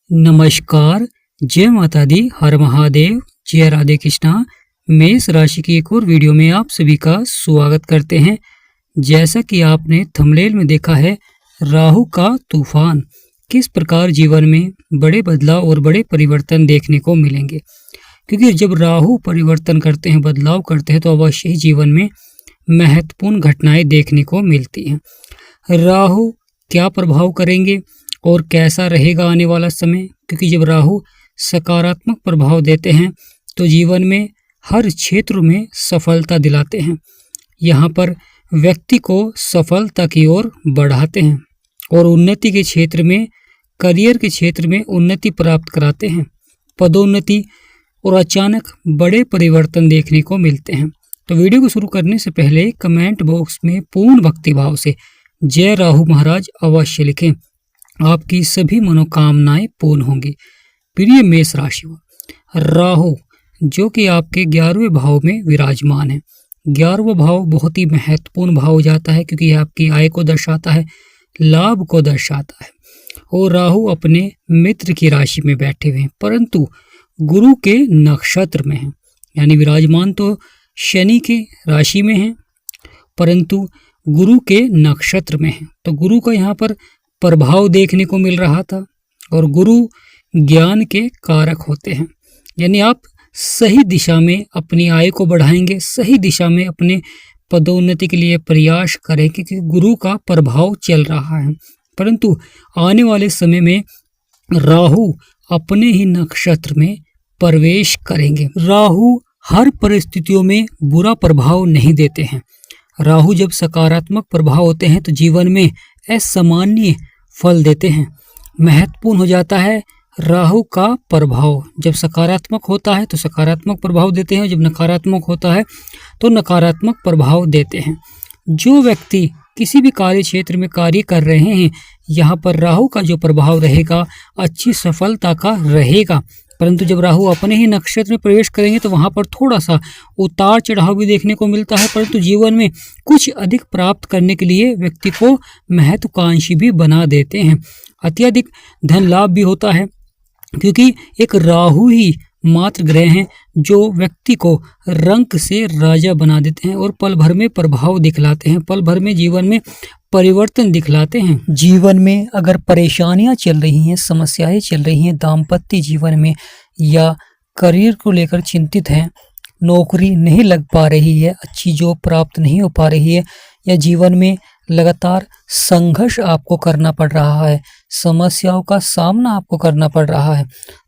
नमस्कार, जय माता दी, हर महादेव, जय राधे कृष्णा। मेष राशि की एक और वीडियो में आप सभी का स्वागत करते हैं। जैसा कि आपने थंबनेल में देखा है, राहु का तूफान किस प्रकार जीवन में बड़े बदलाव और बड़े परिवर्तन देखने को मिलेंगे। क्योंकि जब राहु परिवर्तन करते हैं, बदलाव करते हैं, तो अवश्य ही जीवन में महत्वपूर्ण घटनाएं देखने को मिलती हैं। राहु क्या प्रभाव करेंगे और कैसा रहेगा आने वाला समय, क्योंकि जब राहु सकारात्मक प्रभाव देते हैं तो जीवन में हर क्षेत्र में सफलता दिलाते हैं। यहाँ पर व्यक्ति को सफलता की ओर बढ़ाते हैं और उन्नति के क्षेत्र में, करियर के क्षेत्र में उन्नति प्राप्त कराते हैं। पदोन्नति और अचानक बड़े परिवर्तन देखने को मिलते हैं। तो वीडियो को शुरू करने से पहले कमेंट बॉक्स में पूर्ण भक्तिभाव से जय राहु महाराज अवश्य लिखें। आपकी सभी मनोकामनाएं पूर्ण होंगी। प्रिय मेष राशि, राहु जो कि आपके 11वें भाव में विराजमान है। 11वां भाव बहुत ही महत्वपूर्ण भाव हो जाता है, क्योंकि यह आपकी आय को दर्शाता है, लाभ को दर्शाता है। और राहु अपने मित्र की राशि में बैठे हुए हैं, परंतु गुरु के नक्षत्र में हैं। यानी विराजमान तो शनि के राशि में है, परंतु गुरु के नक्षत्र में है। तो गुरु का यहाँ पर प्रभाव देखने को मिल रहा था। और गुरु ज्ञान के कारक होते हैं। यानी आप सही दिशा में अपनी आय को बढ़ाएंगे, सही दिशा में अपने पदोन्नति के लिए प्रयास करें, क्योंकि गुरु का प्रभाव चल रहा है। परंतु आने वाले समय में राहु अपने ही नक्षत्र में प्रवेश करेंगे। राहु हर परिस्थितियों में बुरा प्रभाव नहीं देते हैं। राहु जब सकारात्मक प्रभाव होते हैं तो जीवन में असामान्य फल देते हैं। महत्वपूर्ण हो जाता है राहु का प्रभाव। जब सकारात्मक होता है तो सकारात्मक प्रभाव देते हैं, जब नकारात्मक होता है तो नकारात्मक प्रभाव देते हैं। जो व्यक्ति किसी भी कार्य क्षेत्र में कार्य कर रहे हैं, यहाँ पर राहु का जो प्रभाव रहेगा अच्छी सफलता का रहेगा। परंतु जब राहु अपने ही नक्षत्र में प्रवेश करेंगे तो वहाँ पर थोड़ा सा उतार चढ़ाव भी देखने को मिलता है, परंतु जीवन में कुछ अधिक प्राप्त करने के लिए व्यक्ति को महत्वाकांक्षी भी बना देते हैं। अत्यधिक धन लाभ भी होता है, क्योंकि एक राहु ही मात्र ग्रह हैं जो व्यक्ति को रंक से राजा बना देते हैं और पल भर में प्रभाव दिखलाते हैं, पल भर में जीवन में परिवर्तन दिखलाते हैं। जीवन में अगर परेशानियां चल रही हैं, समस्याएं चल रही हैं, दाम्पत्य जीवन में या करियर को लेकर चिंतित हैं, नौकरी नहीं लग पा रही है, अच्छी जॉब प्राप्त नहीं हो पा रही है, या जीवन में लगातार संघर्ष आपको करना पड़ रहा है, समस्याओं का सामना आपको करना पड़ रहा है,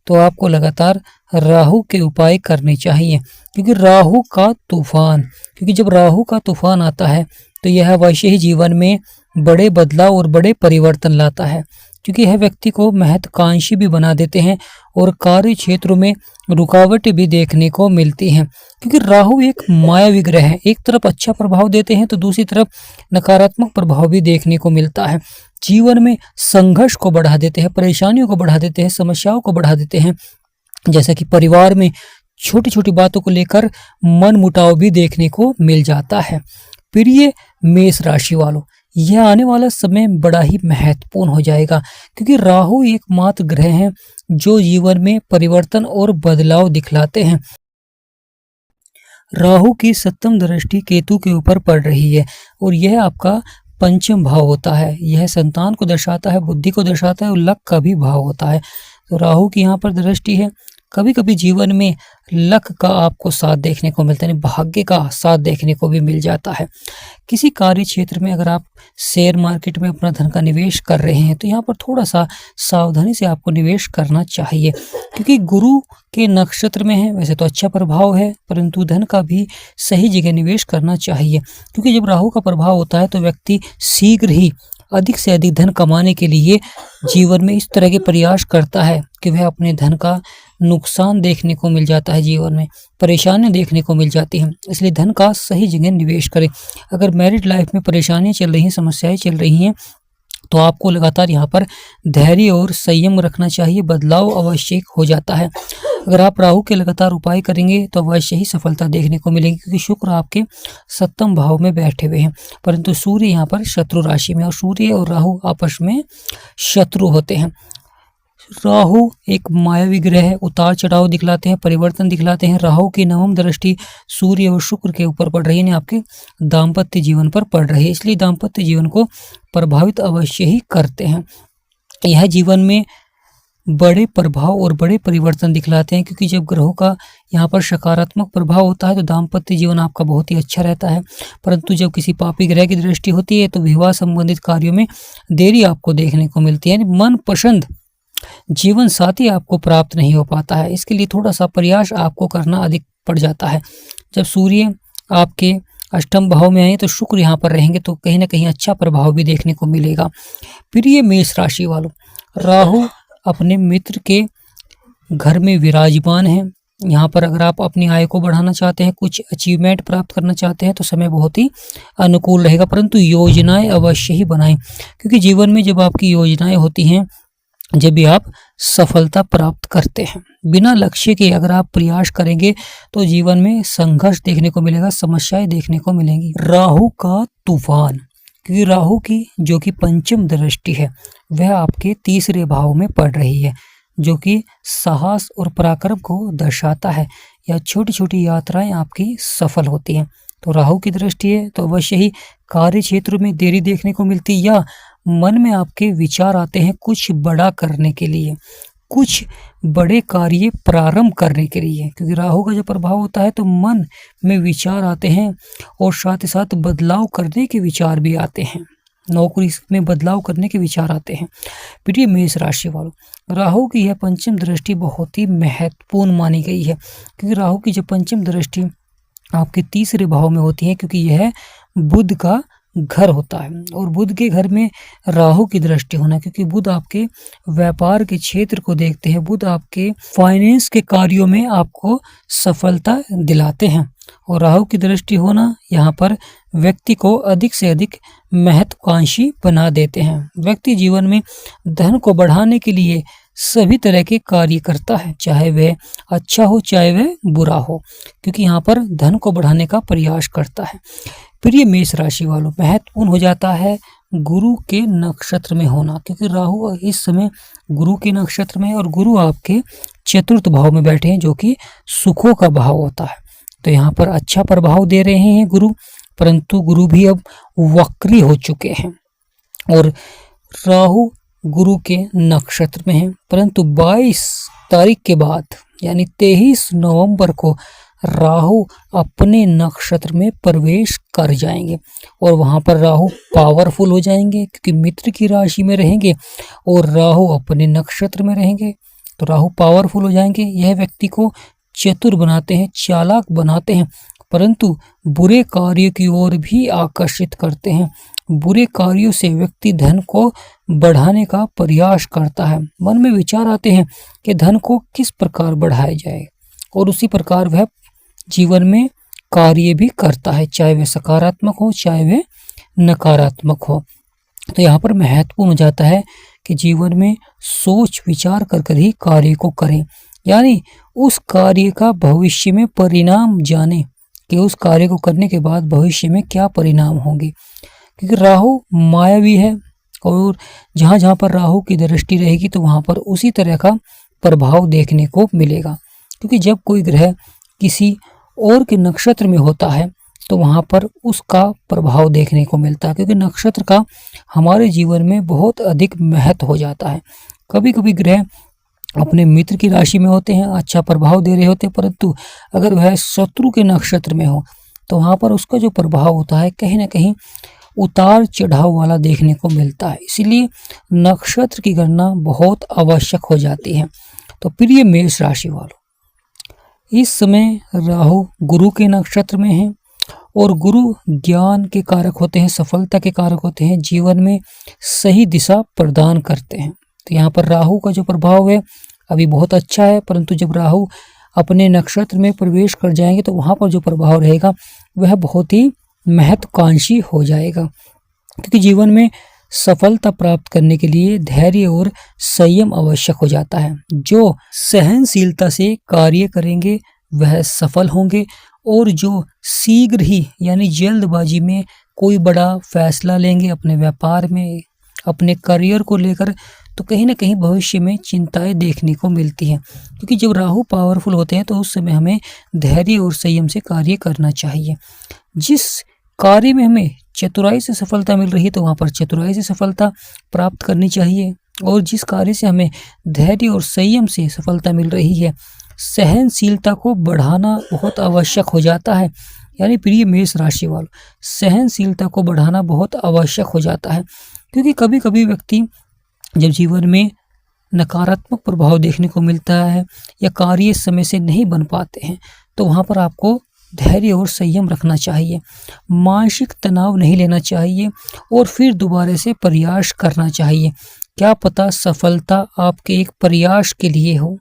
तो आपको लगातार राहु के उपाय करने चाहिए। क्योंकि राहु का तूफान, क्योंकि जब राहु का तूफान आता है तो यह अवश्य ही जीवन में बड़े बदलाव और बड़े परिवर्तन लाता है। क्योंकि यह व्यक्ति को महत्वाकांक्षी भी बना देते हैं और कार्य क्षेत्रों में रुकावटें भी देखने को मिलती हैं। क्योंकि राहु एक मायावी ग्रह है, एक तरफ अच्छा प्रभाव देते हैं तो दूसरी तरफ नकारात्मक प्रभाव भी देखने को मिलता है। जीवन में संघर्ष को बढ़ा देते हैं, परेशानियों को बढ़ा देते हैं, समस्याओं को बढ़ा देते हैं। जैसा कि परिवार में छोटी छोटी बातों को लेकर मन मुटाव भी देखने को मिल जाता है। प्रिय मेष राशि वालों, यह आने वाला समय बड़ा ही महत्वपूर्ण हो जाएगा, क्योंकि राहु एकमात्र ग्रह हैं जो जीवन में परिवर्तन और बदलाव दिखलाते हैं। राहु की 7वीं दृष्टि केतु के ऊपर पड़ रही है और यह आपका पंचम भाव होता है। यह संतान को दर्शाता है, बुद्धि को दर्शाता है और लक का भी भाव होता है। तो राहु की यहाँ पर दृष्टि है। कभी कभी जीवन में लक का आपको साथ देखने को मिलता है, भाग्य का साथ देखने को भी मिल जाता है। किसी कार्य क्षेत्र में अगर आप शेयर मार्केट में अपना धन का निवेश कर रहे हैं तो यहाँ पर थोड़ा सा सावधानी से आपको निवेश करना चाहिए, क्योंकि गुरु के नक्षत्र में है। वैसे तो अच्छा प्रभाव है, परंतु धन का भी सही जगह निवेश करना चाहिए। क्योंकि जब राहु का प्रभाव होता है तो व्यक्ति शीघ्र ही अधिक से अधिक धन कमाने के लिए जीवन में इस तरह के प्रयास करता है कि वह अपने धन का नुकसान देखने को मिल जाता है, जीवन में परेशानियां देखने को मिल जाती हैं। इसलिए धन का सही जगह निवेश करें। अगर मैरिड लाइफ में परेशानियां चल रही हैं, समस्याएं चल रही हैं, तो आपको लगातार यहाँ पर धैर्य और संयम रखना चाहिए। बदलाव आवश्यक हो जाता है। अगर आप राहु के लगातार उपाय करेंगे तो अवश्य ही सफलता देखने को मिलेगी, क्योंकि शुक्र आपके 7वें भाव में बैठे हुए हैं, परंतु सूर्य यहाँ पर शत्रु राशि में, और सूर्य और राहु आपस में शत्रु होते हैं। राहु एक मायावी ग्रह है, उतार चढ़ाव दिखलाते हैं, परिवर्तन दिखलाते हैं। राहु की नवम दृष्टि सूर्य और शुक्र के ऊपर पड़ रही है, यानी आपके दाम्पत्य जीवन पर पड़ रही है, इसलिए दाम्पत्य जीवन को प्रभावित अवश्य ही करते हैं। यह जीवन में बड़े प्रभाव और बड़े परिवर्तन दिखलाते हैं, क्योंकि जब ग्रहों का यहाँ पर सकारात्मक प्रभाव होता है तो दाम्पत्य जीवन आपका बहुत ही अच्छा रहता है, परंतु जब किसी पापी ग्रह की दृष्टि होती है तो विवाह संबंधित कार्यों में देरी आपको देखने को मिलती है, यानी मन पसंद जीवन साथी आपको प्राप्त नहीं हो पाता है। इसके लिए थोड़ा सा प्रयास आपको करना अधिक पड़ जाता है। जब सूर्य आपके अष्टम भाव में आए तो शुक्र यहाँ पर रहेंगे तो कहीं ना कहीं अच्छा प्रभाव भी देखने को मिलेगा। प्रिय मेष राशि वालों, राहु अपने मित्र के घर में विराजमान है। यहाँ पर अगर आप अपनी आय को बढ़ाना चाहते हैं, कुछ अचीवमेंट प्राप्त करना चाहते हैं तो समय बहुत ही अनुकूल रहेगा, परंतु योजनाएं अवश्य ही बनाएं, क्योंकि जीवन में जब आपकी योजनाएं होती हैं, जब भी आप सफलता प्राप्त करते हैं। बिना लक्ष्य के अगर आप प्रयास करेंगे तो जीवन में संघर्ष देखने को मिलेगा, समस्याएं देखने को मिलेंगी। राहु का तूफान, क्योंकि राहु की जो कि पंचम दृष्टि है वह आपके तीसरे भाव में पड़ रही है, जो कि साहस और पराक्रम को दर्शाता है। या छोटी छोटी यात्राएं आपकी सफल होती हैं। तो राहु की दृष्टि है तो अवश्य ही कार्य क्षेत्र में देरी देखने को मिलती है, या मन में आपके विचार आते हैं कुछ बड़ा करने के लिए, कुछ बड़े कार्य प्रारंभ करने के लिए, क्योंकि राहु का जो प्रभाव होता है तो मन में विचार आते हैं और साथ ही साथ बदलाव करने के विचार भी आते हैं, नौकरी में बदलाव करने के विचार आते हैं। प्रिय मेष राशि वालों, राहु की यह पंचम दृष्टि बहुत ही महत्वपूर्ण मानी गई है, क्योंकि राहु की जो पंचम दृष्टि आपके तीसरे भाव में होती है, क्योंकि यह बुध का घर होता है, और बुध के घर में राहु की दृष्टि होना, क्योंकि बुध आपके व्यापार के क्षेत्र को देखते हैं, बुध आपके फाइनेंस के कार्यों में आपको सफलता दिलाते हैं, और राहु की दृष्टि होना यहाँ पर व्यक्ति को अधिक से अधिक महत्वाकांक्षी बना देते हैं। व्यक्ति जीवन में धन को बढ़ाने के लिए सभी तरह के कार्य करता है, चाहे वह अच्छा हो चाहे वह बुरा हो, क्योंकि यहाँ पर धन को बढ़ाने का प्रयास करता है। प्रिय मेष राशि वालों, महत्वपूर्ण हो जाता है गुरु के नक्षत्र में होना, क्योंकि राहु इस समय गुरु के नक्षत्र में, और गुरु आपके चतुर्थ भाव में बैठे हैं, जो कि सुखों का भाव होता है। तो यहाँ पर अच्छा प्रभाव दे रहे हैं गुरु, परंतु गुरु भी अब वक्री हो चुके हैं, और राहु गुरु के नक्षत्र में है, परंतु 22 तारीख के बाद यानी 23 नवंबर को राहु अपने नक्षत्र में प्रवेश कर जाएंगे, और वहां पर राहु पावरफुल हो जाएंगे, क्योंकि मित्र की राशि में रहेंगे और राहु अपने नक्षत्र में रहेंगे, तो राहु पावरफुल हो जाएंगे। यह व्यक्ति को चतुर बनाते हैं, चालाक बनाते हैं, परंतु बुरे कार्य की ओर भी आकर्षित करते हैं। बुरे कार्यों से व्यक्ति धन को बढ़ाने का प्रयास करता है, मन में विचार आते हैं कि धन को किस प्रकार बढ़ाया जाए, और उसी प्रकार वह जीवन में कार्य भी करता है, चाहे वह सकारात्मक हो चाहे वह नकारात्मक हो। तो यहाँ पर महत्वपूर्ण हो जाता है कि जीवन में सोच विचार कर ही कार्य को करें, यानी उस कार्य का भविष्य में परिणाम जाने कि उस कार्य को करने के बाद भविष्य में क्या परिणाम होंगे, क्योंकि राहु मायावी है, और जहाँ जहाँ पर राहु की दृष्टि रहेगी तो वहाँ पर उसी तरह का प्रभाव देखने को मिलेगा। क्योंकि जब कोई ग्रह किसी और के नक्षत्र में होता है तो वहाँ पर उसका प्रभाव देखने को मिलता है, क्योंकि नक्षत्र का हमारे जीवन में बहुत अधिक महत्व हो जाता है। कभी कभी ग्रह अपने मित्र की राशि में होते हैं, अच्छा प्रभाव दे रहे होते हैं, परंतु अगर वह शत्रु के नक्षत्र में हो तो वहाँ पर उसका जो प्रभाव होता है कहीं ना कहीं उतार चढ़ाव वाला देखने को मिलता है। इसीलिए नक्षत्र की गणना बहुत आवश्यक हो जाती है। तो प्रिय मेष राशि वालों, इस समय राहु गुरु के नक्षत्र में है, और गुरु ज्ञान के कारक होते हैं, सफलता के कारक होते हैं, जीवन में सही दिशा प्रदान करते हैं। तो यहाँ पर राहु का जो प्रभाव है अभी बहुत अच्छा है, परंतु जब राहु अपने नक्षत्र में प्रवेश कर जाएंगे तो वहाँ पर जो प्रभाव रहेगा वह बहुत ही महत्वाकांक्षी हो जाएगा, क्योंकि जीवन में सफलता प्राप्त करने के लिए धैर्य और संयम आवश्यक हो जाता है। जो सहनशीलता से कार्य करेंगे वह सफल होंगे, और जो शीघ्र ही यानी जल्दबाजी में कोई बड़ा फैसला लेंगे अपने व्यापार में, अपने करियर को लेकर, तो कहीं ना कहीं भविष्य में चिंताएं देखने को मिलती हैं, क्योंकि जब राहु पावरफुल होते हैं तो उस समय हमें धैर्य और संयम से कार्य करना चाहिए। जिस कार्य में हमें चतुराई से सफलता मिल रही है तो वहाँ पर चतुराई से सफलता प्राप्त करनी चाहिए, और जिस कार्य से हमें धैर्य और संयम से सफलता मिल रही है, सहनशीलता को बढ़ाना बहुत आवश्यक हो जाता है। यानी प्रिय मेष राशि वालों, सहनशीलता को बढ़ाना बहुत आवश्यक हो जाता है, क्योंकि कभी कभी व्यक्ति जब जीवन में नकारात्मक प्रभाव देखने को मिलता है या कार्य समय से नहीं बन पाते हैं, तो वहाँ पर आपको धैर्य और संयम रखना चाहिए, मानसिक तनाव नहीं लेना चाहिए और फिर दोबारा से प्रयास करना चाहिए। क्या पता सफलता आपके एक प्रयास के लिए हो,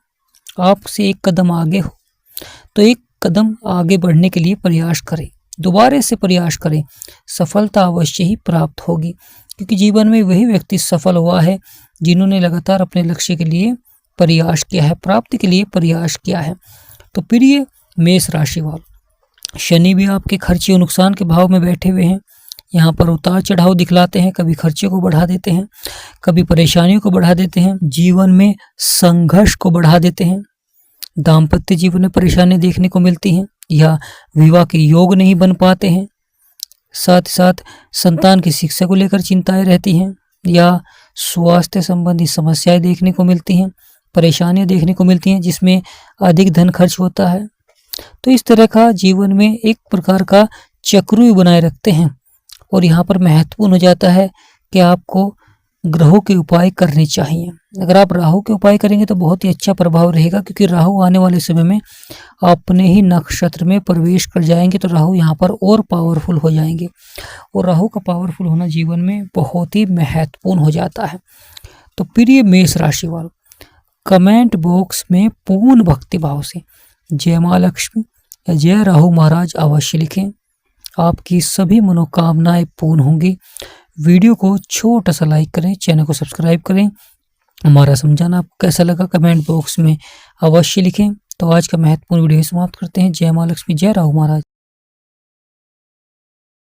आपसे एक कदम आगे हो, तो एक कदम आगे बढ़ने के लिए प्रयास करें, दोबारा से प्रयास करें, सफलता अवश्य ही प्राप्त होगी। क्योंकि जीवन में वही व्यक्ति सफल हुआ है जिन्होंने लगातार अपने लक्ष्य के लिए प्रयास किया है, प्राप्ति के लिए प्रयास किया है। तो प्रिय मेष राशि वालों, शनि भी आपके खर्चे और नुकसान के भाव में बैठे हुए हैं। यहाँ पर उतार चढ़ाव दिखलाते हैं, कभी खर्चे को बढ़ा देते हैं, कभी परेशानियों को बढ़ा देते हैं, जीवन में संघर्ष को बढ़ा देते हैं, दाम्पत्य जीवन में परेशानी देखने को मिलती हैं या विवाह के योग नहीं बन पाते हैं। साथ ही साथ संतान की शिक्षा को लेकर चिंताएं रहती हैं या स्वास्थ्य संबंधी समस्याएं देखने को मिलती हैं, परेशानियां देखने को मिलती हैं जिसमें अधिक धन खर्च होता है। तो इस तरह का जीवन में एक प्रकार का चक्र बनाए रखते हैं, और यहाँ पर महत्वपूर्ण हो जाता है कि आपको ग्रहों के उपाय करने चाहिए। अगर आप राहु के उपाय करेंगे तो बहुत ही अच्छा प्रभाव रहेगा, क्योंकि राहु आने वाले समय में अपने ही नक्षत्र में प्रवेश कर जाएंगे, तो राहु यहाँ पर और पावरफुल हो जाएंगे, और राहु का पावरफुल होना जीवन में बहुत ही महत्वपूर्ण हो जाता है। तो प्रिय मेष राशि वालों, कमेंट बॉक्स में पूर्ण भक्ति भाव से जय माँ लक्ष्मी या जय राहु महाराज अवश्य लिखें, आपकी सभी मनोकामनाएं पूर्ण होंगी। वीडियो को छोटा सा लाइक करें, चैनल को सब्सक्राइब करें। हमारा समझाना आपको कैसा लगा कमेंट बॉक्स में अवश्य लिखें। तो आज का महत्वपूर्ण वीडियो समाप्त करते हैं। जय माँ लक्ष्मी, जय राहु महाराज।